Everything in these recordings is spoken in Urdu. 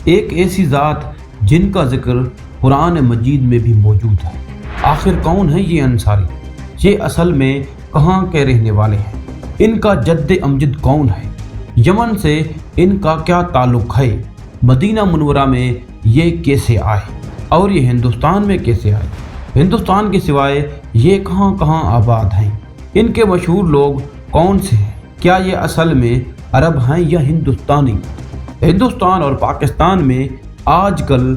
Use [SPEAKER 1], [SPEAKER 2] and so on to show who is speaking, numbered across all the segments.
[SPEAKER 1] ایک ایسی ذات جن کا ذکر قرآن مجید میں بھی موجود ہے۔ آخر کون ہے یہ انصاری؟ یہ اصل میں کہاں کے رہنے والے ہیں؟ ان کا جد امجد کون ہے؟ یمن سے ان کا کیا تعلق ہے؟ مدینہ منورہ میں یہ کیسے آئے اور یہ ہندوستان میں کیسے آئے؟ ہندوستان کے سوائے یہ کہاں کہاں آباد ہیں؟ ان کے مشہور لوگ کون سے ہیں؟ کیا یہ اصل میں عرب ہیں یا ہندوستانی؟ ہندوستان اور پاکستان میں آج کل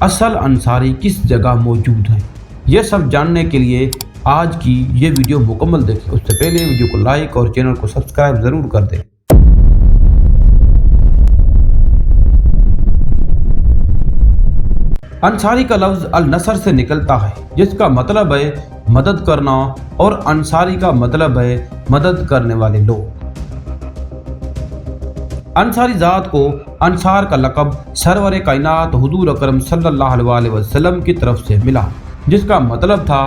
[SPEAKER 1] اصل انصاری کس جگہ موجود ہیں؟ یہ سب جاننے کے لیے آج کی یہ ویڈیو مکمل دیکھیں۔ اس سے پہلے ویڈیو کو لائک اور چینل کو سبسکرائب ضرور کر دیں۔ انصاری کا لفظ النصر سے نکلتا ہے، جس کا مطلب ہے مدد کرنا، اور انصاری کا مطلب ہے مدد کرنے والے لوگ۔ انصاری ذات کو انصار کا لقب سرور کائنات حضور اکرم صلی اللہ علیہ وسلم کی طرف سے ملا، جس کا مطلب تھا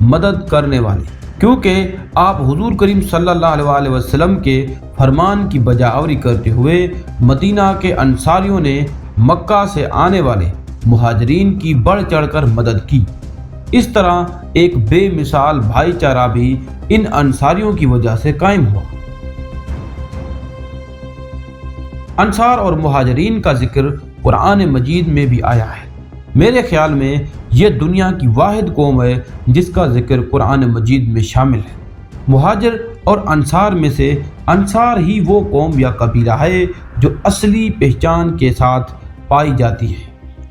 [SPEAKER 1] مدد کرنے والے، کیونکہ آپ حضور کریم صلی اللہ علیہ وسلم کے فرمان کی بجا آوری کرتے ہوئے مدینہ کے انصاریوں نے مکہ سے آنے والے مہاجرین کی بڑھ چڑھ کر مدد کی۔ اس طرح ایک بے مثال بھائی چارہ بھی ان انصاریوں کی وجہ سے قائم ہوا۔ انصار اور مہاجرین کا ذکر قرآن مجید میں بھی آیا ہے۔ میرے خیال میں یہ دنیا کی واحد قوم ہے جس کا ذکر قرآن مجید میں شامل ہے۔ مہاجر اور انصار میں سے انصار ہی وہ قوم یا قبیلہ ہے جو اصلی پہچان کے ساتھ پائی جاتی ہے۔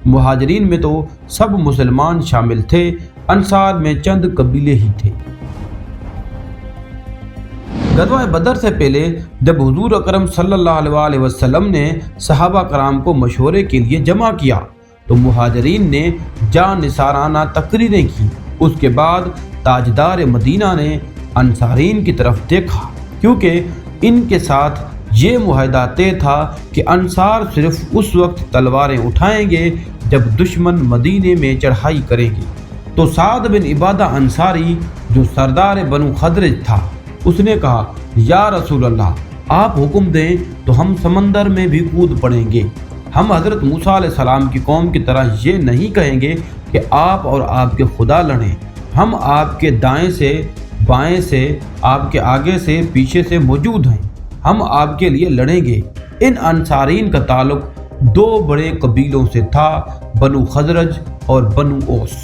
[SPEAKER 1] مہاجرین میں تو سب مسلمان شامل تھے، انصار میں چند قبیلے ہی تھے۔ غزوہ بدر سے پہلے جب حضور اکرم صلی اللہ علیہ وسلم نے صحابہ کرام کو مشورے کے لیے جمع کیا تو مہاجرین نے جان نثارانہ تقریریں کی۔ اس کے بعد تاجدار مدینہ نے انصارین کی طرف دیکھا، کیونکہ ان کے ساتھ یہ معاہدہ طے تھا کہ انصار صرف اس وقت تلواریں اٹھائیں گے جب دشمن مدینے میں چڑھائی کریں گے۔ تو سعد بن عبادہ انصاری جو سردار بنو خزرج تھا، اس نے کہا، یا رسول اللہ، آپ حکم دیں تو ہم سمندر میں بھی کود پڑیں گے۔ ہم حضرت موسیٰ علیہ السلام کی قوم کی طرح یہ نہیں کہیں گے کہ آپ اور آپ کے خدا لڑیں۔ ہم آپ کے دائیں سے بائیں سے، آپ کے آگے سے پیچھے سے موجود ہیں، ہم آپ کے لیے لڑیں گے۔ ان انصارین کا تعلق دو بڑے قبیلوں سے تھا، بنو خزرج اور بنو اوس۔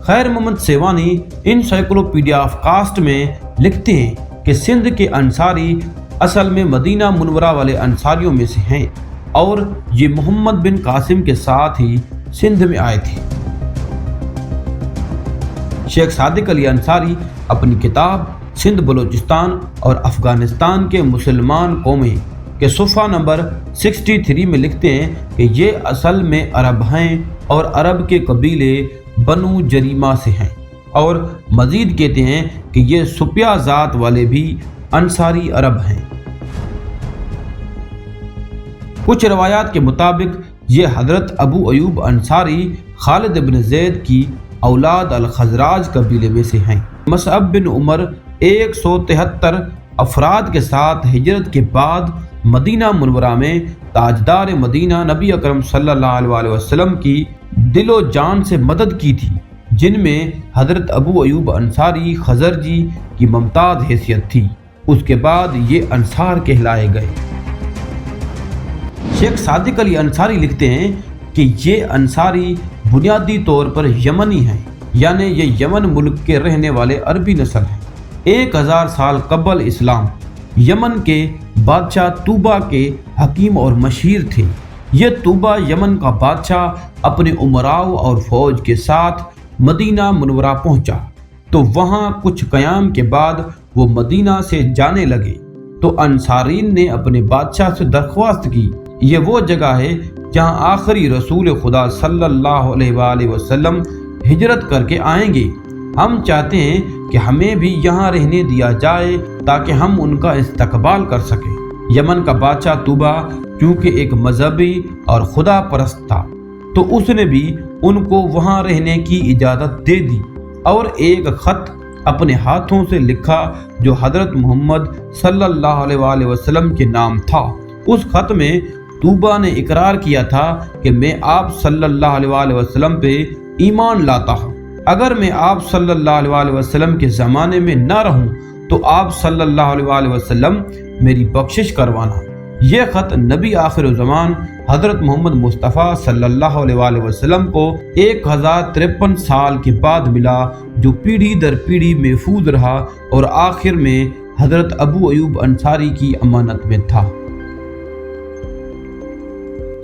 [SPEAKER 1] خیر محمد سیوانی انسائیکلوپیڈیا آف کاسٹ میں لکھتے ہیں کہ سندھ کے انصاری اصل میں مدینہ منورہ والے انصاریوں میں سے ہیں، اور یہ محمد بن قاسم کے ساتھ ہی سندھ میں آئے تھے۔ شیخ صادق علی انصاری اپنی کتاب سندھ بلوچستان اور افغانستان کے مسلمان قومیں کے صفحہ نمبر 63 میں لکھتے ہیں کہ یہ اصل میں عرب ہیں اور عرب کے قبیلے بنو جریمہ سے ہیں، اور مزید کہتے ہیں کہ یہ سپیہ ذات والے بھی انصاری عرب ہیں۔ کچھ روایات کے مطابق یہ حضرت ابو ایوب انصاری خالد بن زید کی اولاد الخزراج قبیلے میں سے ہیں۔ مصعب بن عمر 173 افراد کے ساتھ ہجرت کے بعد مدینہ منورہ میں تاجدار مدینہ نبی اکرم صلی اللہ علیہ وسلم کی دل و جان سے مدد کی تھی، جن میں حضرت ابو ایوب انصاری خزرجی کی ممتاز حیثیت تھی۔ اس کے بعد یہ انصار کہلائے گئے۔ شیخ صادق علی انصاری لکھتے ہیں کہ یہ انصاری بنیادی طور پر یمنی ہیں، یعنی یہ یمن ملک کے رہنے والے عربی نسل ہیں۔ 1000 سال قبل اسلام یمن کے بادشاہ طوبہ کے حکیم اور مشیر تھے۔ یہ طوبہ یمن کا بادشاہ اپنے امراء اور فوج کے ساتھ مدینہ منورہ پہنچا تو وہاں کچھ قیام کے بعد وہ مدینہ سے جانے لگے تو انصارین نے اپنے بادشاہ سے درخواست کی، یہ وہ جگہ ہے جہاں آخری رسول خدا صلی اللہ علیہ وآلہ وسلم ہجرت کر کے آئیں گے۔ ہم چاہتے ہیں کہ ہمیں بھی یہاں رہنے دیا جائے تاکہ ہم ان کا استقبال کر سکیں۔ یمن کا بادشاہ طوبہ چونکہ ایک مذہبی اور خدا پرست تھا تو اس نے بھی ان کو وہاں رہنے کی اجازت دے دی، اور ایک خط اپنے ہاتھوں سے لکھا جو حضرت محمد صلی اللہ علیہ وآلہ وسلم کے نام تھا۔ اس خط میں طوبہ نے اقرار کیا تھا کہ میں آپ صلی اللہ علیہ وسلم پہ ایمان لاتا ہوں، اگر میں آپ صلی اللہ علیہ وسلم کے زمانے میں نہ رہوں تو آپ صلی اللہ علیہ وسلم میری بخشش کروانا۔ یہ خط نبی آخر الزمان حضرت محمد مصطفیٰ صلی اللہ علیہ وسلم کو 1053 سال کے بعد ملا، جو پیڑھی در پیڑھی محفوظ رہا اور آخر میں حضرت ابو ایوب انصاری کی امانت میں تھا۔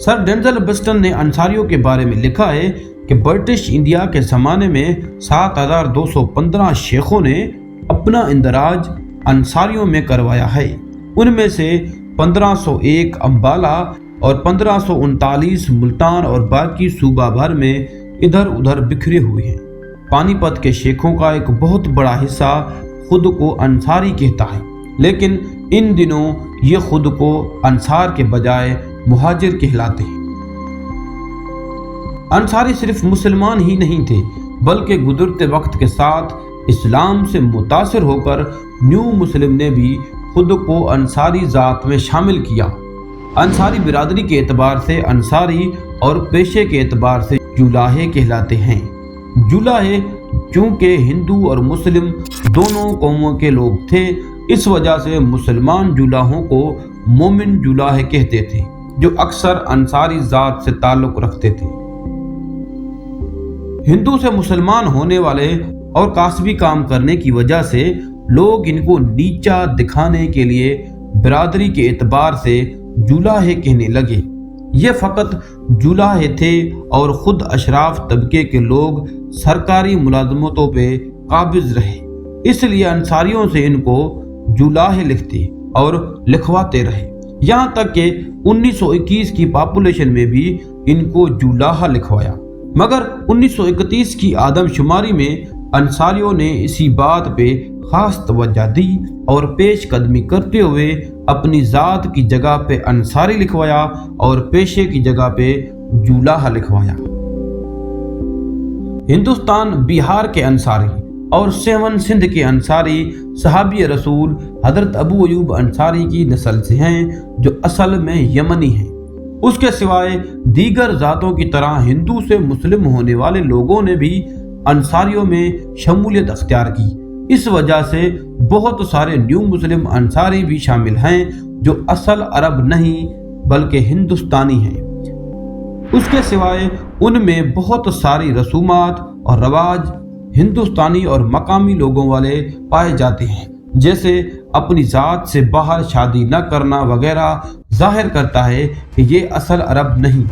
[SPEAKER 1] سر ڈینزل بسٹن نے انصاریوں کے بارے میں لکھا ہے کہ برٹش انڈیا کے زمانے میں 7215 شیخوں نے اپنا اندراج انصاریوں میں کروایا ہے۔ ان میں سے 1501 امبالہ اور 1539 ملتان اور باقی صوبہ بھر میں ادھر ادھر بکھرے ہوئے ہیں۔ پانی پت کے شیخوں کا ایک بہت بڑا حصہ خود کو انصاری کہتا ہے، لیکن ان دنوں یہ خود کو انصار کے بجائے مہاجر کہلاتے ہیں۔ انصاری صرف مسلمان ہی نہیں تھے، بلکہ گزرتے وقت کے ساتھ اسلام سے متاثر ہو کر نیو مسلم نے بھی خود کو انصاری ذات میں شامل کیا۔ انصاری برادری کے اعتبار سے انصاری اور پیشے کے اعتبار سے جولاہے کہلاتے ہیں۔ جولاہے چونکہ ہندو اور مسلم دونوں قوموں کے لوگ تھے، اس وجہ سے مسلمان جولاہوں کو مومن جولاہے کہتے تھے، جو اکثر انصاری ذات سے تعلق رکھتے تھے۔ ہندو سے مسلمان ہونے والے اور کاسبی کام کرنے کی وجہ سے لوگ ان کو نیچا دکھانے کے لیے برادری کے اعتبار سے جولاہے کہنے لگے۔ یہ فقط جولاہے تھے اور خود اشراف طبقے کے لوگ سرکاری ملازمتوں پہ قابض رہے، اس لیے انصاریوں سے ان کو جولاہے لکھتے اور لکھواتے رہے، یہاں تک کہ 1921 کی پاپولیشن میں بھی ان کو جولاہا لکھوایا۔ مگر 1931 کی آدم شماری میں انصاریوں نے اسی بات پہ خاص توجہ دی اور پیش قدمی کرتے ہوئے اپنی ذات کی جگہ پہ انصاری لکھوایا اور پیشے کی جگہ پہ جولاہا لکھوایا۔ ہندوستان بہار کے انصاری اور سیون سندھ کے انصاری صحابی رسول حضرت ابو ایوب انصاری کی نسل سے ہیں، جو اصل میں یمنی ہیں۔ اس کے سوائے دیگر ذاتوں کی طرح ہندو سے مسلم ہونے والے لوگوں نے بھی انصاریوں میں شمولیت اختیار کی۔ اس وجہ سے بہت سارے نیو مسلم انصاری بھی شامل ہیں، جو اصل عرب نہیں بلکہ ہندوستانی ہیں۔ اس کے سوائے ان میں بہت ساری رسومات اور رواج ہندوستانی اور مقامی لوگوں والے پائے جاتے ہیں، جیسے اپنی ذات سے باہر شادی نہ کرنا وغیرہ، ظاہر کرتا ہے کہ یہ اصل عرب نہیں۔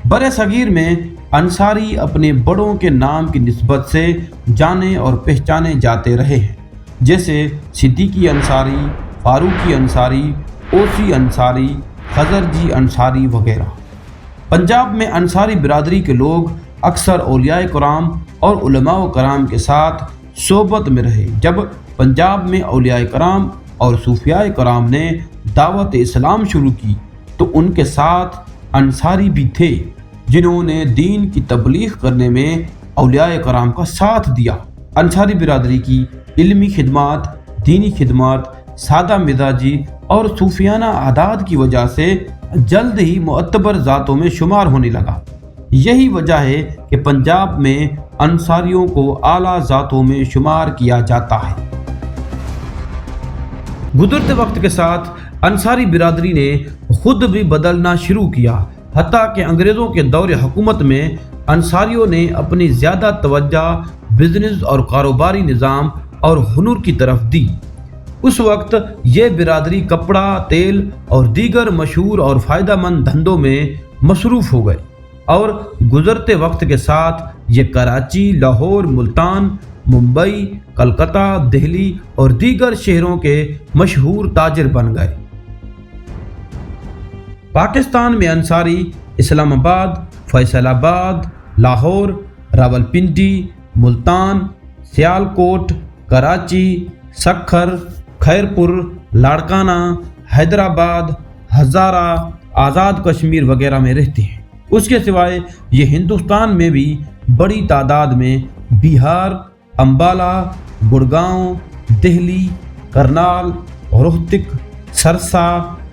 [SPEAKER 1] برِ صغیر میں انصاری اپنے بڑوں کے نام کی نسبت سے جانے اور پہچانے جاتے رہے ہیں، جیسے صدیقی انصاری، فاروقی انصاری، اوسی انصاری، خزرجی انصاری وغیرہ۔ پنجاب میں انصاری برادری کے لوگ اکثر اولیاء کرام اور علماء کرام کے ساتھ صحبت میں رہے۔ جب پنجاب میں اولیاء کرام اور صوفیاء کرام نے دعوت اسلام شروع کی تو ان کے ساتھ انصاری بھی تھے، جنہوں نے دین کی تبلیغ کرنے میں اولیاء کرام کا ساتھ دیا۔ انصاری برادری کی علمی خدمات، دینی خدمات، سادہ مزاجی اور صوفیانہ عادات کی وجہ سے جلد ہی معتبر ذاتوں میں شمار ہونے لگا۔ یہی وجہ ہے کہ پنجاب میں انصاریوں کو اعلیٰ ذاتوں میں شمار کیا جاتا ہے۔ گزرتے وقت کے ساتھ انصاری برادری نے خود بھی بدلنا شروع کیا، حتیٰ کہ انگریزوں کے دور حکومت میں انصاریوں نے اپنی زیادہ توجہ بزنس اور کاروباری نظام اور ہنر کی طرف دی۔ اس وقت یہ برادری کپڑا، تیل اور دیگر مشہور اور فائدہ مند دھندوں میں مصروف ہو گئے، اور گزرتے وقت کے ساتھ یہ کراچی، لاہور، ملتان، ممبئی، کلکتہ، دہلی اور دیگر شہروں کے مشہور تاجر بن گئے۔ پاکستان میں انصاری اسلام آباد، فیصل آباد، لاہور، راولپنڈی، ملتان، سیالکوٹ، کراچی، سکھر، خیرپور، لاڑکانہ، حیدرآباد، ہزارہ، آزاد کشمیر وغیرہ میں رہتے ہیں۔ اس کے سوائے یہ ہندوستان میں بھی بڑی تعداد میں بہار، امبالہ، گڑگاؤں، دہلی، کرنال، روہتک، سرسا،